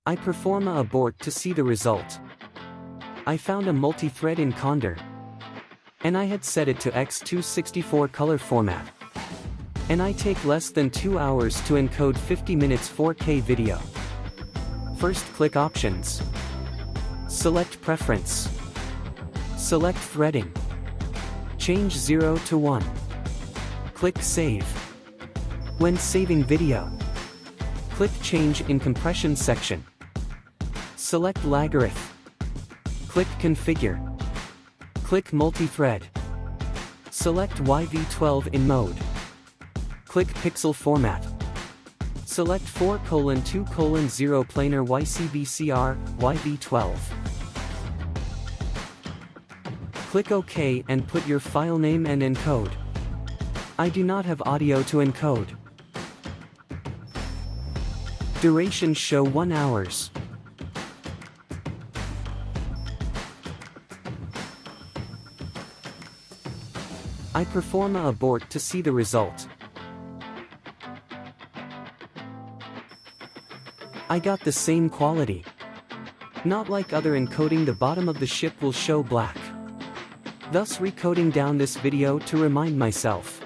I perform a abort to see the result. I found a multi-thread encoder, and I had set it to x264 color format. And I take less than 2 hours to encode 50 minutes 4K video. First, click Options. Select Preference. Select Threading. Change 0 to 1. Click Save. When saving video, click Change in Compression section. Select Lagarith. Click Configure. Click Multithread. Select YV12 in mode. Click Pixel Format. Select 4:2:0 planar YCBCR, YV12. Click OK and put your file name and encode. I do not have audio to encode. Duration show 1 hours. I perform a abort to see the result. I got the same quality. Not like other encoding, the bottom of the ship will show black. Thus recoding down this video to remind myself.